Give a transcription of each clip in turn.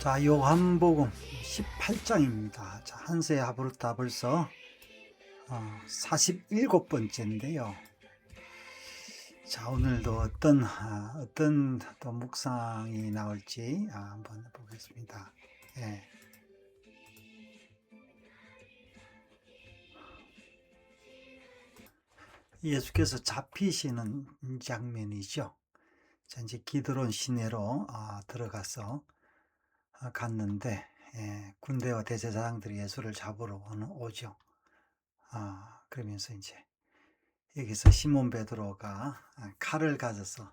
자, 요한복음 18장입니다. 자, 한세 하부르타 벌써 47번째인데요. 자, 오늘도 어떤 또 묵상이 나올지 한번 보겠습니다. 예. 예수께서 잡히시는 장면이죠. 자, 이제 기드론 시내로 들어가서 갔는데, 군대와 대제사장들이 예수를 잡으러 오죠. 그러면서 이제 여기서 시몬 베드로가 칼을 가져서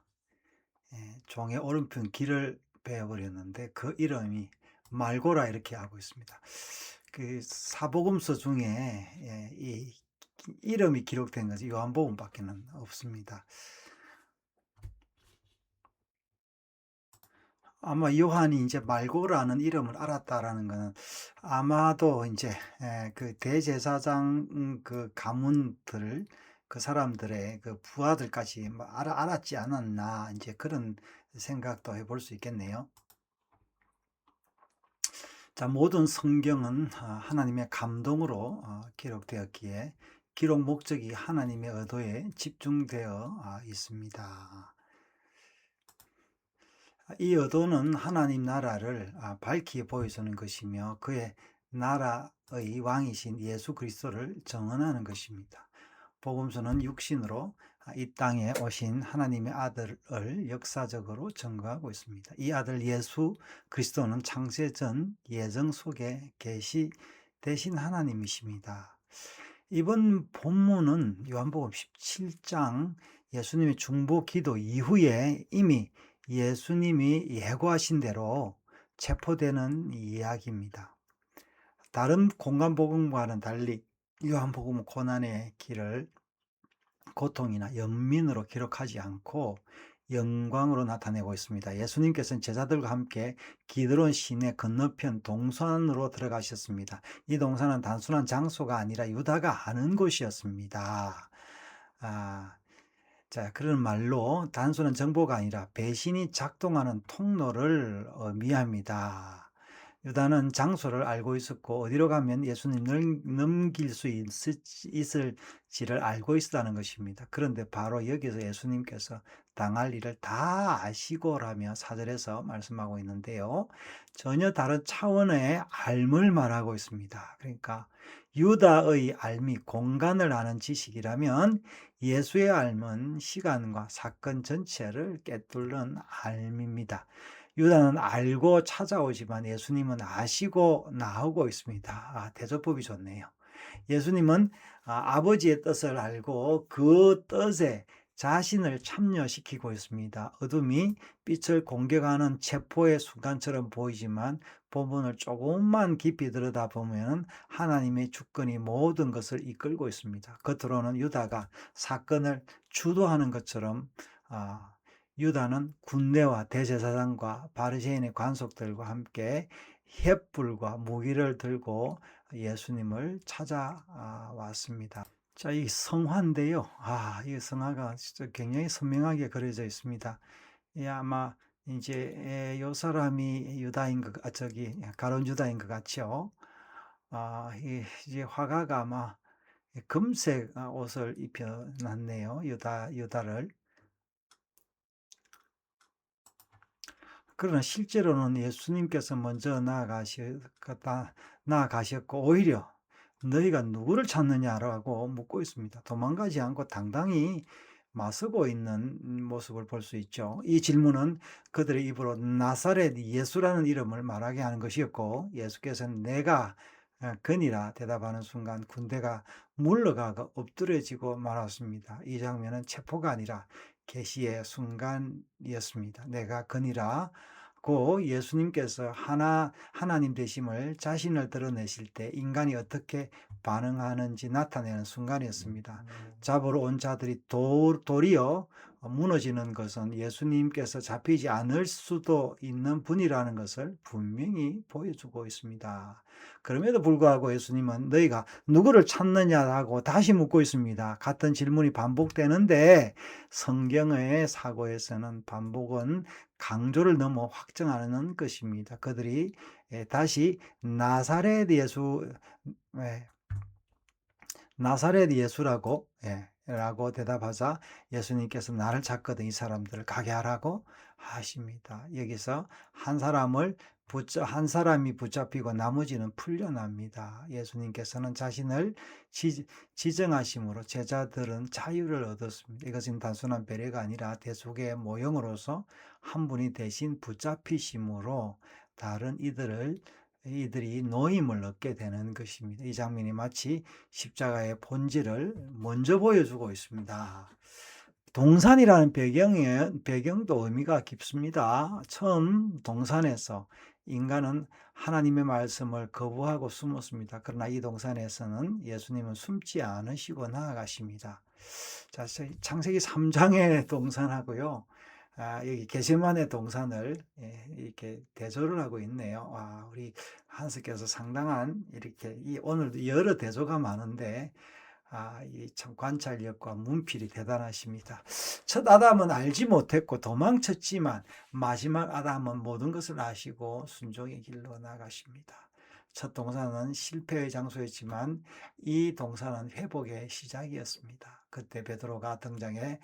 종의 오른편 귀를 베어버렸는데 그 이름이 말고라 이렇게 하고 있습니다. 그 사복음서 중에 이 이름이 기록된 것이 요한복음밖에는 없습니다. 아마 요한이 이제 말고라는 이름을 알았다라는 것은 아마도 이제 그 대제사장 그 가문들 그 사람들의 그 부하들까지 뭐 알았지 않았나 이제 그런 생각도 해볼 수 있겠네요. 자, 모든 성경은 하나님의 감동으로 기록되었기에 기록 목적이 하나님의 의도에 집중되어 있습니다. 이 의도는 하나님 나라를 밝히 보여주는 것이며 그의 나라의 왕이신 예수 그리스도를 정언하는 것입니다. 복음서는 육신으로 이 땅에 오신 하나님의 아들을 역사적으로 증거하고 있습니다. 이 아들 예수 그리스도는 창세전 예정 속에 계시되신 하나님이십니다. 이번 본문은 요한복음 17장 예수님의 중보 기도 이후에 이미 예수님이 예고하신 대로 체포되는 이야기입니다. 다른 공간복음과는 달리 요한복음은 고난의 길을 고통이나 연민으로 기록하지 않고 영광으로 나타내고 있습니다. 예수님께서는 제자들과 함께 기드론 시내 건너편 동산으로 들어가셨습니다. 이 동산은 단순한 장소가 아니라 유다가 아는 곳이었습니다. 자, 그런 말로 단순한 정보가 아니라 배신이 작동하는 통로를 의미합니다. 유다는 장소를 알고 있었고 어디로 가면 예수님을 넘길 수 있을지를 알고 있었다는 것입니다. 그런데 바로 여기서 예수님께서 당할 일을 다 아시고라며 4절에서 말씀하고 있는데요. 전혀 다른 차원의 알을 말하고 있습니다. 그러니까 유다의 알미 공간을 아는 지식이라면 예수의 알은 시간과 사건 전체를 꿰뚫는 알미입니다. 유다는 알고 찾아오지만 예수님은 아시고 나오고 있습니다. 대조법이 좋네요. 예수님은 아버지의 뜻을 알고 그 뜻에 자신을 참여시키고 있습니다. 어둠이 빛을 공격하는 체포의 순간처럼 보이지만 본문을 조금만 깊이 들여다보면 하나님의 주권이 모든 것을 이끌고 있습니다. 겉으로는 유다가 사건을 주도하는 것처럼 유다는 군대와 대제사장과 바리새인의 관속들과 함께 횃불과 무기를 들고 예수님을 찾아왔습니다. 자, 이 성화인데요. 이 성화가 진짜 굉장히 선명하게 그려져 있습니다. 아마 이제 요 사람이 유다인 가룟 유다인 것 같죠. 이제 화가가 아마 금색 옷을 입혀놨네요. 유다를. 그러나 실제로는 예수님께서 먼저 나아가셨고 오히려 너희가 누구를 찾느냐라고 묻고 있습니다. 도망가지 않고 당당히 맞서고 있는 모습을 볼 수 있죠. 이 질문은 그들의 입으로 나사렛 예수라는 이름을 말하게 하는 것이었고 예수께서는 내가 그니라 대답하는 순간 군대가 물러가고 엎드려지고 말았습니다. 이 장면은 체포가 아니라 계시의 순간이었습니다. 내가 그니라 고 예수님께서 하나님 되심을 자신을 드러내실 때 인간이 어떻게 반응하는지 나타내는 순간이었습니다. 잡으러 온 자들이 도리어 무너지는 것은 예수님께서 잡히지 않을 수도 있는 분이라는 것을 분명히 보여주고 있습니다. 그럼에도 불구하고 예수님은 너희가 누구를 찾느냐라고 다시 묻고 있습니다. 같은 질문이 반복되는데 성경의 사고에서는 반복은 강조를 넘어 확정하는 것입니다. 그들이 다시 나사렛 예수, 나사렛 예수라고 라고 대답하자 예수님께서 나를 찾거든 이 사람들을 가게 하라고 하십니다. 여기서 한 사람이 붙잡히고 나머지는 풀려납니다. 예수님께서는 자신을 지정하심으로 제자들은 자유를 얻었습니다. 이것은 단순한 배려가 아니라 대속의 모형으로서 한 분이 대신 붙잡히심으로 다른 이들이 노임을 얻게 되는 것입니다. 이 장면이 마치 십자가의 본질을 먼저 보여주고 있습니다. 동산이라는 배경도 의미가 깊습니다. 처음 동산에서 인간은 하나님의 말씀을 거부하고 숨었습니다. 그러나 이 동산에서는 예수님은 숨지 않으시고 나아가십니다. 자, 창세기 3장의 동산하고요. 여기 게세마네 동산을 이렇게 대조를 하고 있네요. 우리 한스께서 상당한 이렇게 오늘도 여러 대조가 많은데 이 참 관찰력과 문필이 대단하십니다. 첫 아담은 알지 못했고 도망쳤지만 마지막 아담은 모든 것을 아시고 순종의 길로 나가십니다. 첫 동산은 실패의 장소였지만 이 동산은 회복의 시작이었습니다. 그때 베드로가 등장해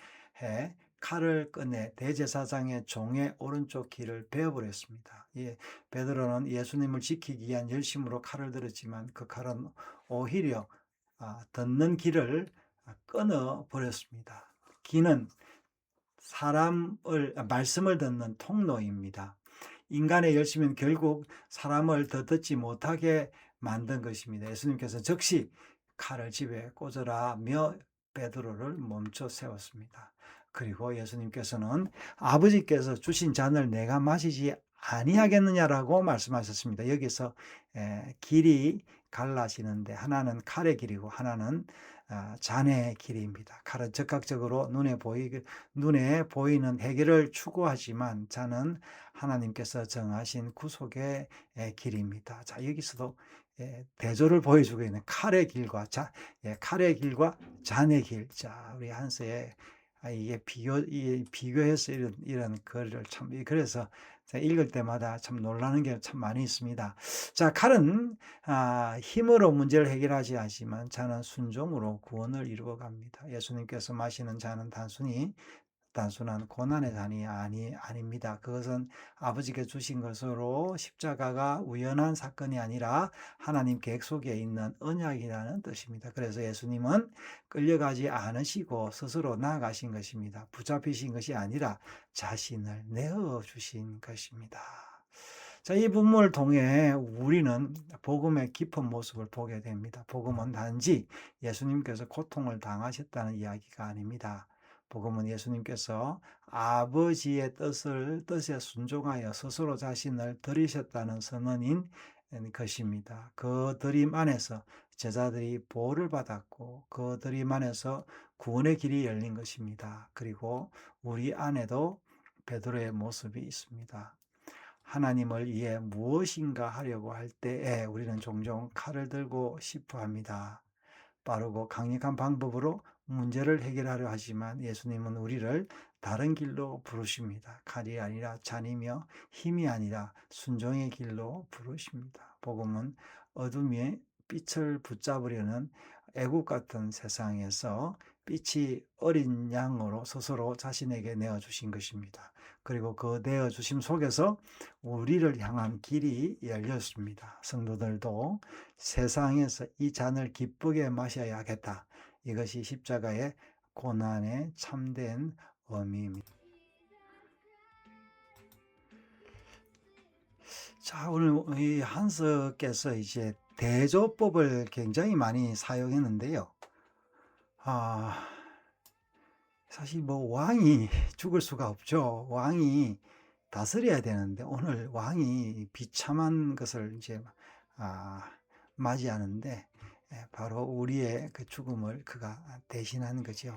칼을 꺼내 대제사장의 종의 오른쪽 귀를 베어버렸습니다. 베드로는 예수님을 지키기 위한 열심으로 칼을 들었지만 그 칼은 오히려 듣는 귀를 끊어버렸습니다. 귀는 말씀을 듣는 통로입니다. 인간의 열심은 결국 사람을 더 듣지 못하게 만든 것입니다. 예수님께서 즉시 칼을 집에 꽂으라며 베드로를 멈춰 세웠습니다. 그리고 예수님께서는 아버지께서 주신 잔을 내가 마시지 아니하겠느냐라고 말씀하셨습니다. 여기서 길이 갈라지는데 하나는 칼의 길이고 하나는 잔의 길입니다. 칼은 즉각적으로 눈에 보이는 해결을 추구하지만 잔은 하나님께서 정하신 구속의 길입니다. 자, 여기서도 대조를 보여주고 있는 칼의 길과 잔의 길. 자, 우리 한스의 이게 비교해서 이런 글을 참, 그래서 읽을 때마다 참 놀라는 게 참 많이 있습니다. 자, 칼은 힘으로 문제를 해결하지 않지만 잔은 순종으로 구원을 이루어 갑니다. 예수님께서 마시는 잔은 단순한 고난의 잔이 아닙니다. 그것은 아버지께 주신 것으로 십자가가 우연한 사건이 아니라 하나님 계획 속에 있는 언약이라는 뜻입니다. 그래서 예수님은 끌려가지 않으시고 스스로 나아가신 것입니다. 붙잡히신 것이 아니라 자신을 내어주신 것입니다. 자, 이 본문을 통해 우리는 복음의 깊은 모습을 보게 됩니다. 복음은 단지 예수님께서 고통을 당하셨다는 이야기가 아닙니다. 복음은 예수님께서 아버지의 뜻에 순종하여 스스로 자신을 드리셨다는 선언인 것입니다. 그 드림 안에서 제자들이 보호를 받았고 그 드림 안에서 구원의 길이 열린 것입니다. 그리고 우리 안에도 베드로의 모습이 있습니다. 하나님을 위해 무엇인가 하려고 할 때에 우리는 종종 칼을 들고 싶어 합니다. 빠르고 강력한 방법으로 문제를 해결하려 하지만 예수님은 우리를 다른 길로 부르십니다. 칼이 아니라 잔이며 힘이 아니라 순종의 길로 부르십니다. 복음은 어둠의 빛을 붙잡으려는 애국 같은 세상에서 빛이 어린 양으로 스스로 자신에게 내어주신 것입니다. 그리고 그 내어주심 속에서 우리를 향한 길이 열렸습니다. 성도들도 세상에서 이 잔을 기쁘게 마셔야겠다. 이것이 십자가의 고난의 참된 의미입니다. 자, 오늘 이 한스께서 이제 대조법을 굉장히 많이 사용했는데요. 사실 뭐 왕이 죽을 수가 없죠. 왕이 다스려야 되는데 오늘 왕이 비참한 것을 이제 맞이하는데 바로 우리의 그 죽음을 그가 대신한 거죠.